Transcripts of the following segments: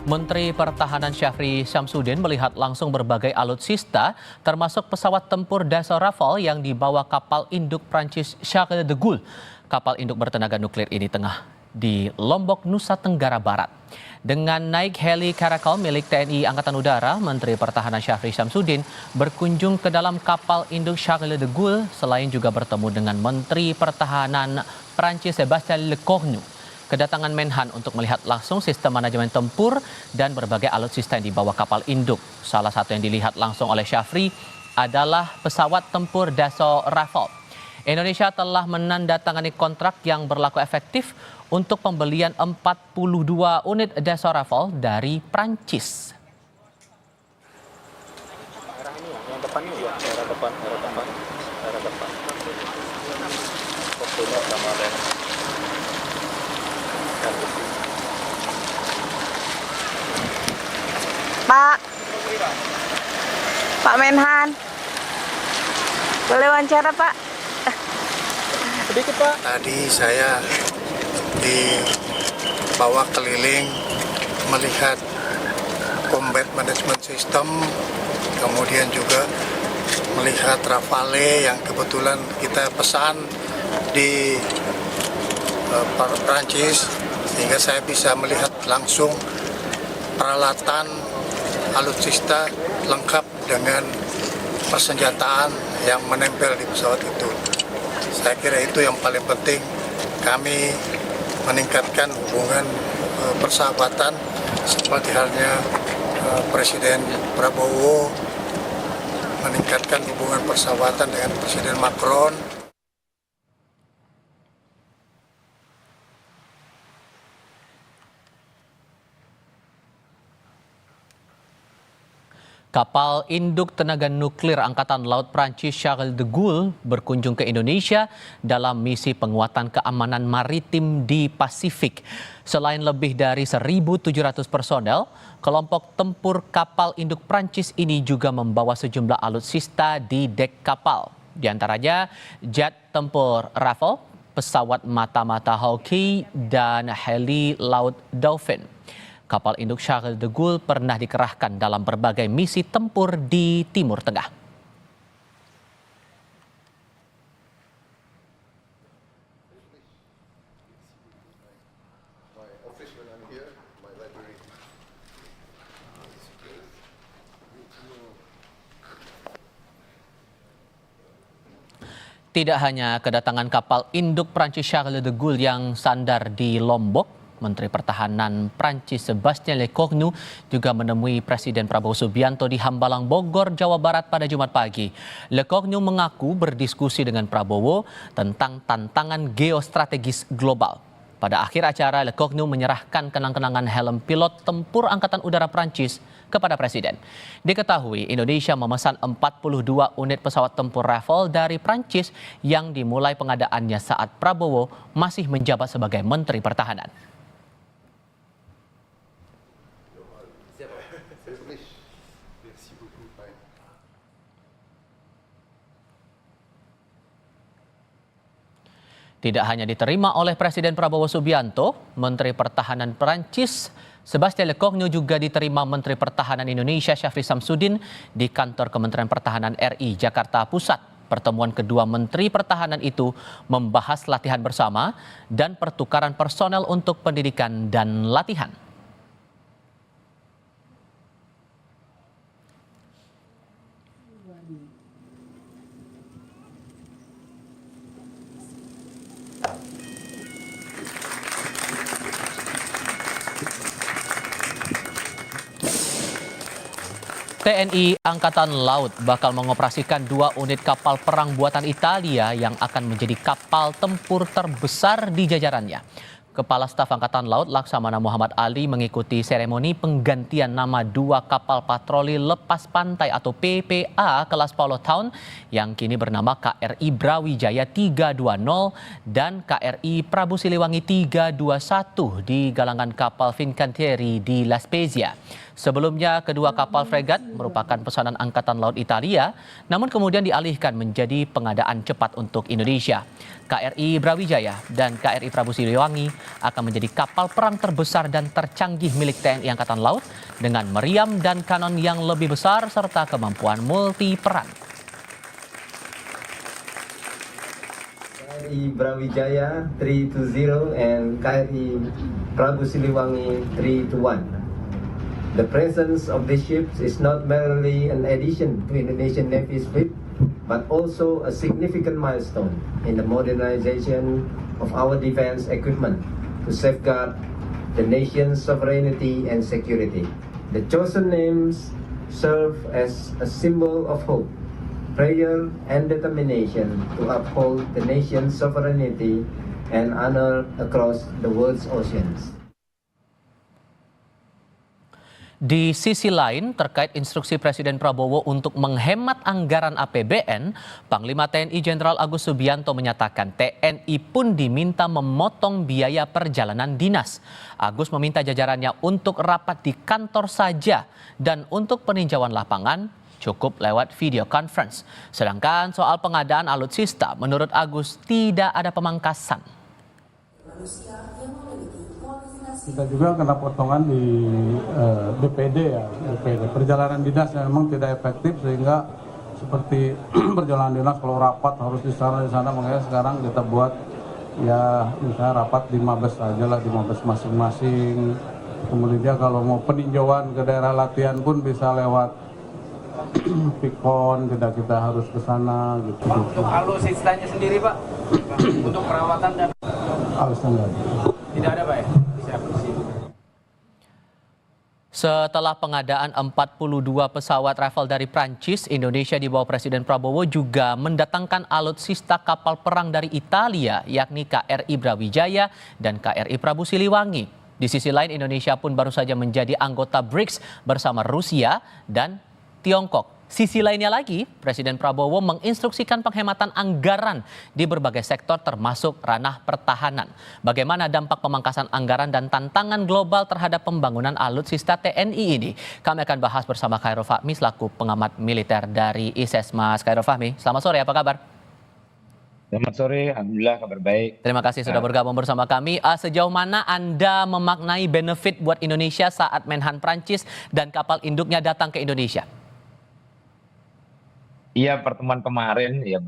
Menteri Pertahanan Syafri Syamsuddin melihat langsung berbagai alutsista, termasuk pesawat tempur Dassault Rafale yang dibawa kapal induk Prancis Charles de Gaulle. Kapal induk bertenaga nuklir ini tengah di Lombok, Nusa Tenggara Barat. Dengan naik heli Caracal milik TNI Angkatan Udara, Menteri Pertahanan Syafri Syamsuddin berkunjung ke dalam kapal induk Charles de Gaulle, selain juga bertemu dengan Menteri Pertahanan Prancis Sébastien Lecornu. Kedatangan Menhan untuk melihat langsung sistem manajemen tempur dan berbagai alutsista yang dibawa kapal induk. Salah satu yang dilihat langsung oleh Syafri adalah pesawat tempur Dassault Rafale. Indonesia telah menandatangani kontrak yang berlaku efektif untuk pembelian 42 unit Dassault Rafale dari Prancis. Yang depan ini ya, arah depan. Fotonya sama dan Pak Menhan, boleh wawancara Pak? sedikit Pak. Tadi saya dibawa keliling melihat combat management system, kemudian juga melihat Rafale yang kebetulan kita pesan di Prancis, sehingga saya bisa melihat langsung peralatan alutsista lengkap dengan persenjataan yang menempel di pesawat itu. Saya kira itu yang paling penting, kami meningkatkan hubungan persahabatan seperti halnya Presiden Prabowo meningkatkan hubungan persahabatan dengan Presiden Macron. Kapal induk tenaga nuklir Angkatan Laut Prancis Charles de Gaulle berkunjung ke Indonesia dalam misi penguatan keamanan maritim di Pasifik. Selain lebih dari 1.700 personel, kelompok tempur kapal induk Prancis ini juga membawa sejumlah alutsista di dek kapal. Di antaranya jet tempur Rafale, pesawat mata-mata Hawkeye, dan heli laut Dolphin. Kapal induk Charles de Gaulle pernah dikerahkan dalam berbagai misi tempur di Timur Tengah. Tidak hanya kedatangan kapal induk Prancis Charles de Gaulle yang sandar di Lombok, Menteri Pertahanan Prancis Sébastien Lecornu juga menemui Presiden Prabowo Subianto di Hambalang, Bogor, Jawa Barat pada Jumat pagi. Lecornu mengaku berdiskusi dengan Prabowo tentang tantangan geostrategis global. Pada akhir acara, Lecornu menyerahkan kenang-kenangan helm pilot tempur Angkatan Udara Prancis kepada Presiden. Diketahui Indonesia memesan 42 unit pesawat tempur Rafale dari Prancis yang dimulai pengadaannya saat Prabowo masih menjabat sebagai Menteri Pertahanan. Tidak hanya diterima oleh Presiden Prabowo Subianto, Menteri Pertahanan Prancis Sébastien Lecornu juga diterima Menteri Pertahanan Indonesia Syafri Syamsuddin di kantor Kementerian Pertahanan RI Jakarta Pusat. Pertemuan kedua Menteri Pertahanan itu membahas latihan bersama dan pertukaran personel untuk pendidikan dan latihan. TNI Angkatan Laut bakal mengoperasikan 2 unit kapal perang buatan Italia yang akan menjadi kapal tempur terbesar di jajarannya. Kepala Staf Angkatan Laut Laksamana Muhammad Ali mengikuti seremoni penggantian nama 2 kapal patroli lepas pantai atau PPA kelas Paulo Town yang kini bernama KRI Brawijaya 320 dan KRI Prabu Siliwangi 321 di galangan kapal Fincantieri di La Spezia. Sebelumnya, kedua kapal fregat merupakan pesanan Angkatan Laut Italia, namun kemudian dialihkan menjadi pengadaan cepat untuk Indonesia. KRI Brawijaya dan KRI Prabu Siliwangi akan menjadi kapal perang terbesar dan tercanggih milik TNI Angkatan Laut dengan meriam dan kanon yang lebih besar serta kemampuan multi peran. KRI Brawijaya 3-0 and KRI Prabu Siliwangi 3-1. The presence of these ships is not merely an addition to Indonesian Navy's fleet, but also a significant milestone in the modernization of our defense equipment to safeguard the nation's sovereignty and security. The chosen names serve as a symbol of hope, prayer, and determination to uphold the nation's sovereignty and honor across the world's oceans. Di sisi lain, terkait instruksi Presiden Prabowo untuk menghemat anggaran APBN, Panglima TNI Jenderal Agus Subianto menyatakan TNI pun diminta memotong biaya perjalanan dinas. Agus meminta jajarannya untuk rapat di kantor saja dan untuk peninjauan lapangan cukup lewat video conference. Sedangkan soal pengadaan alutsista, menurut Agus tidak ada pemangkasan. Kita juga kena potongan di BPD ya, BPD. Perjalanan dinas yang memang tidak efektif sehingga seperti perjalanan dinas kalau rapat harus di sana, makanya sekarang kita buat ya misalnya rapat di Mabes aja lah, di Mabes masing-masing. Kemudian kalau mau peninjauan ke daerah latihan pun bisa lewat Pikon, tidak kita harus ke sana gitu. Pak, untuk alutsistanya sendiri Pak, untuk perawatan dan alutsista tidak ada Pak ya? Setelah pengadaan 42 pesawat Rafale dari Prancis, Indonesia di bawah Presiden Prabowo juga mendatangkan alutsista kapal perang dari Italia, yakni KRI Brawijaya dan KRI Prabu Siliwangi. Di sisi lain, Indonesia pun baru saja menjadi anggota BRICS bersama Rusia dan Tiongkok. Sisi lainnya lagi, Presiden Prabowo menginstruksikan penghematan anggaran di berbagai sektor termasuk ranah pertahanan. Bagaimana dampak pemangkasan anggaran dan tantangan global terhadap pembangunan alutsista TNI ini? Kami akan bahas bersama Khairul Fahmi selaku pengamat militer dari ISESMAS. Khairul Fahmi, selamat sore, apa kabar? Selamat sore, alhamdulillah kabar baik. Terima kasih sudah bergabung bersama kami. Sejauh mana Anda memaknai benefit buat Indonesia saat Menhan Prancis dan kapal induknya datang ke Indonesia? Iya, pertemuan kemarin ya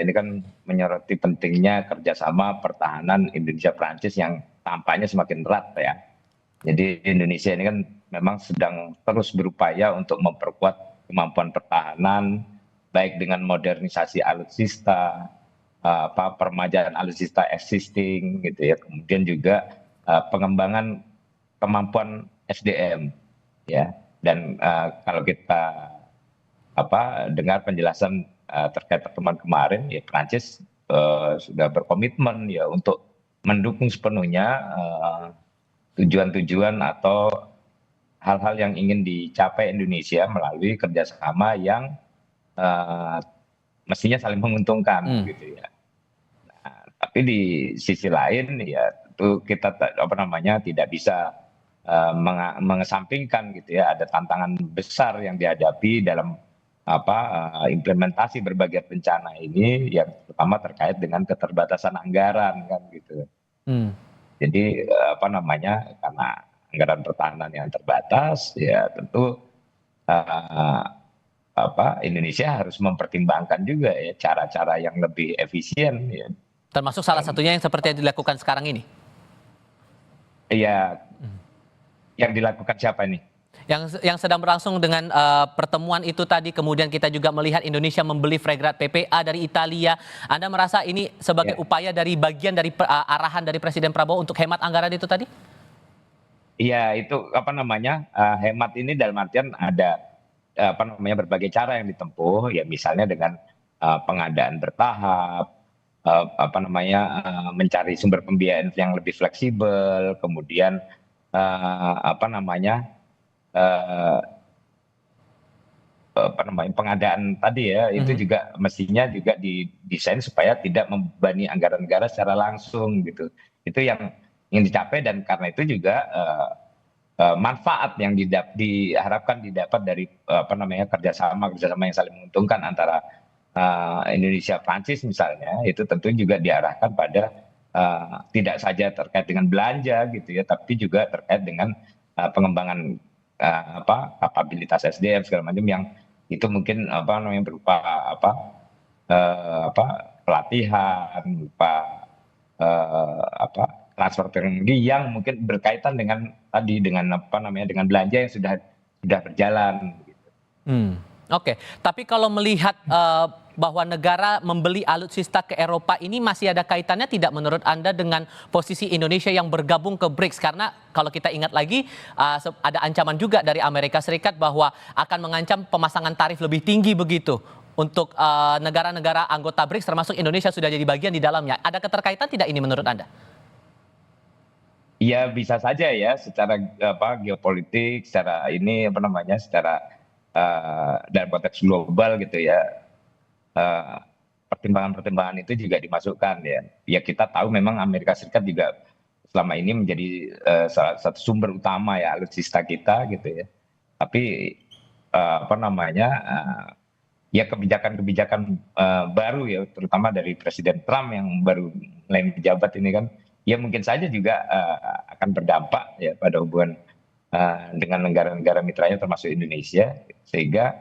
ini kan menyoroti pentingnya kerjasama pertahanan Indonesia Prancis yang tampaknya semakin erat ya. Jadi Indonesia ini kan memang sedang terus berupaya untuk memperkuat kemampuan pertahanan baik dengan modernisasi alutsista, permajaan alutsista existing gitu ya. Kemudian juga pengembangan kemampuan SDM ya. Dan kalau kita dengar penjelasan terkait pertemuan kemarin, ya Prancis sudah berkomitmen ya untuk mendukung sepenuhnya tujuan-tujuan atau hal-hal yang ingin dicapai Indonesia melalui kerjasama yang mestinya saling menguntungkan gitu ya. Nah, tapi di sisi lain ya tentu kita tidak bisa mengesampingkan gitu ya, ada tantangan besar yang dihadapi dalam implementasi berbagai bencana ini yang pertama terkait dengan keterbatasan anggaran kan gitu. Jadi karena anggaran pertahanan yang terbatas ya tentu Indonesia harus mempertimbangkan juga ya cara-cara yang lebih efisien ya. Termasuk salah satunya yang seperti yang dilakukan sekarang ini. Iya. Yang dilakukan siapa ini? Yang sedang berlangsung dengan pertemuan itu tadi, kemudian kita juga melihat Indonesia membeli fregat PPA dari Italia. Anda merasa ini sebagai upaya dari bagian dari arahan dari Presiden Prabowo untuk hemat anggaran itu tadi? Iya, itu hemat ini dalam artian ada berbagai cara yang ditempuh ya, misalnya dengan pengadaan bertahap, mencari sumber pembiayaan yang lebih fleksibel, kemudian pengadaan tadi ya, itu juga mestinya juga didesain supaya tidak membebani anggaran negara secara langsung gitu. Itu yang ingin dicapai, dan karena itu juga manfaat yang diharapkan didapat dari kerjasama yang saling menguntungkan antara Indonesia Prancis misalnya, itu tentu juga diarahkan pada tidak saja terkait dengan belanja gitu ya, tapi juga terkait dengan pengembangan kapabilitas SDM segala macam yang itu mungkin berupa pelatihan, berupa transfer teknologi yang mungkin berkaitan dengan tadi dengan dengan belanja yang sudah berjalan. Oke, tapi kalau melihat bahwa negara membeli alutsista ke Eropa ini masih ada kaitannya tidak menurut Anda dengan posisi Indonesia yang bergabung ke BRICS? Karena kalau kita ingat lagi ada ancaman juga dari Amerika Serikat bahwa akan mengancam pemasangan tarif lebih tinggi begitu untuk negara-negara anggota BRICS termasuk Indonesia sudah jadi bagian di dalamnya. Ada keterkaitan tidak ini menurut Anda? Ya bisa saja ya, secara geopolitik, secara secara dalam konteks global gitu ya, pertimbangan-pertimbangan itu juga dimasukkan ya. Ya kita tahu memang Amerika Serikat juga selama ini menjadi salah satu sumber utama ya alutsista kita gitu ya. Tapi ya kebijakan-kebijakan baru ya, terutama dari Presiden Trump yang baru mulai menjabat ini kan, ya mungkin saja juga akan berdampak ya pada hubungan dengan negara-negara mitranya termasuk Indonesia, sehingga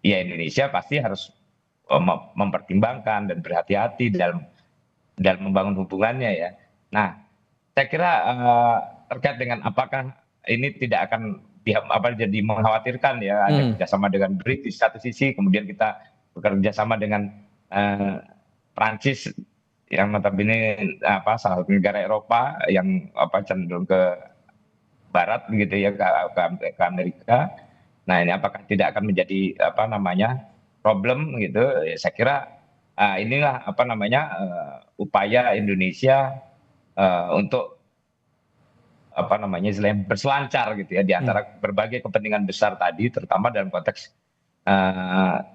ya Indonesia pasti harus mempertimbangkan dan berhati-hati dalam membangun hubungannya ya. Nah, saya kira terkait dengan apakah ini tidak akan jadi mengkhawatirkan ya, ada kerjasama dengan BRICS di satu sisi, kemudian kita bekerja sama dengan Prancis yang notabene salah satu negara Eropa yang cenderung ke Barat begitu ya, ke Amerika. Nah ini apakah tidak akan menjadi problem gitu? Ya, saya kira inilah upaya Indonesia untuk berselancar gitu ya di antara berbagai kepentingan besar tadi, terutama dalam konteks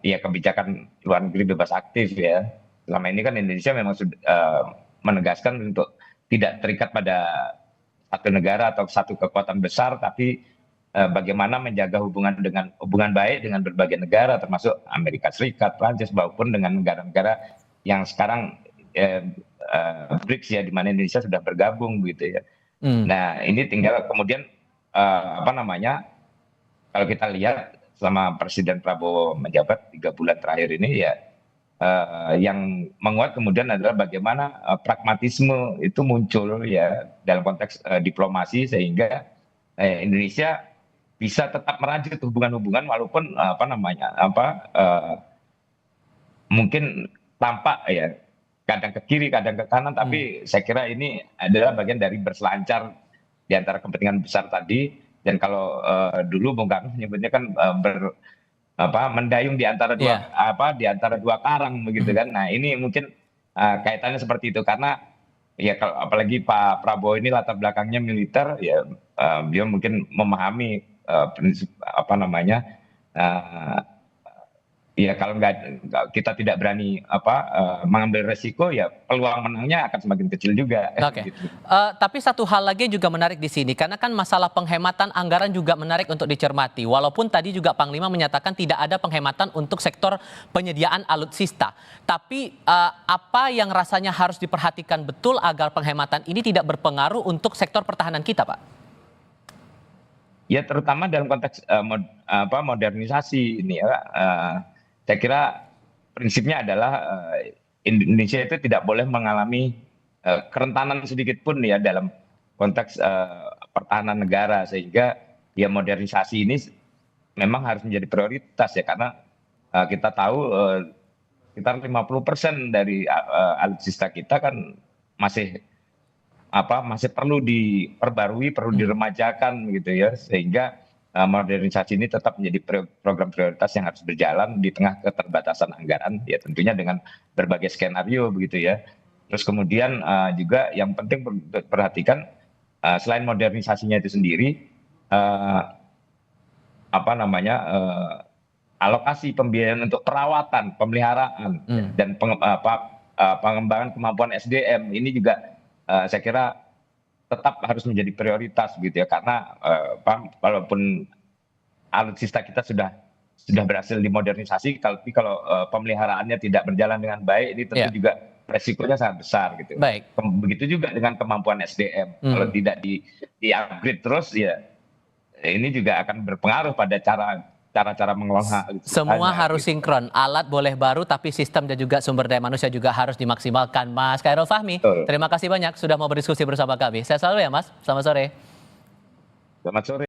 ya kebijakan luar negeri bebas aktif ya. Selama ini kan Indonesia memang sudah menegaskan untuk tidak terikat pada satu negara atau satu kekuatan besar, tapi bagaimana menjaga hubungan baik dengan berbagai negara, termasuk Amerika Serikat, Prancis, maupun dengan negara-negara yang sekarang BRICS ya, di mana Indonesia sudah bergabung gitu ya. Nah ini tinggal kemudian kalau kita lihat selama Presiden Prabowo menjabat 3 bulan terakhir ini ya, yang menguat kemudian adalah bagaimana pragmatisme itu muncul ya dalam konteks diplomasi, sehingga Indonesia bisa tetap merajut hubungan-hubungan walaupun mungkin tampak ya kadang ke kiri kadang ke kanan, tapi saya kira ini adalah bagian dari berselancar di antara kepentingan besar tadi. Dan kalau dulu Bung Karno menyebutnya kan mendayung di antara dua karang begitu kan. Nah ini mungkin kaitannya seperti itu, karena ya kalau apalagi Pak Prabowo ini latar belakangnya militer ya, beliau mungkin memahami prinsip ya kalau kita tidak berani mengambil resiko, ya peluang menangnya akan semakin kecil juga. Oke. Gitu. Tapi satu hal lagi yang juga menarik di sini, karena kan masalah penghematan anggaran juga menarik untuk dicermati. Walaupun tadi juga Panglima menyatakan tidak ada penghematan untuk sektor penyediaan alutsista. Tapi apa yang rasanya harus diperhatikan betul agar penghematan ini tidak berpengaruh untuk sektor pertahanan kita, Pak? Ya terutama dalam konteks modernisasi ini ya. Saya kira prinsipnya adalah Indonesia itu tidak boleh mengalami kerentanan sedikit pun ya dalam konteks pertahanan negara, sehingga ya modernisasi ini memang harus menjadi prioritas ya, karena kita tahu sekitar 50% dari alutsista kita kan masih perlu diperbarui, perlu diremajakan gitu ya, sehingga modernisasi ini tetap menjadi program prioritas yang harus berjalan di tengah keterbatasan anggaran ya, tentunya dengan berbagai skenario begitu ya. Terus kemudian juga yang penting perhatikan selain modernisasinya itu sendiri, alokasi pembiayaan untuk perawatan, pemeliharaan dan pengembangan kemampuan SDM ini juga saya kira tetap harus menjadi prioritas gitu ya, karena walaupun alutsista kita sudah sudah berhasil dimodernisasi, tapi kalau pemeliharaannya tidak berjalan dengan baik, ini tentu juga resikonya sangat besar gitu. Baik. Begitu juga dengan kemampuan SDM. Kalau tidak di-upgrade terus, ya ini juga akan berpengaruh pada cara mengelola. Semua harus sinkron. Alat boleh baru, tapi sistem dan juga sumber daya manusia juga harus dimaksimalkan. Mas Khairul Fahmi, terima kasih banyak sudah mau berdiskusi bersama kami. Saya selalu ya Mas. Selamat sore. Selamat sore.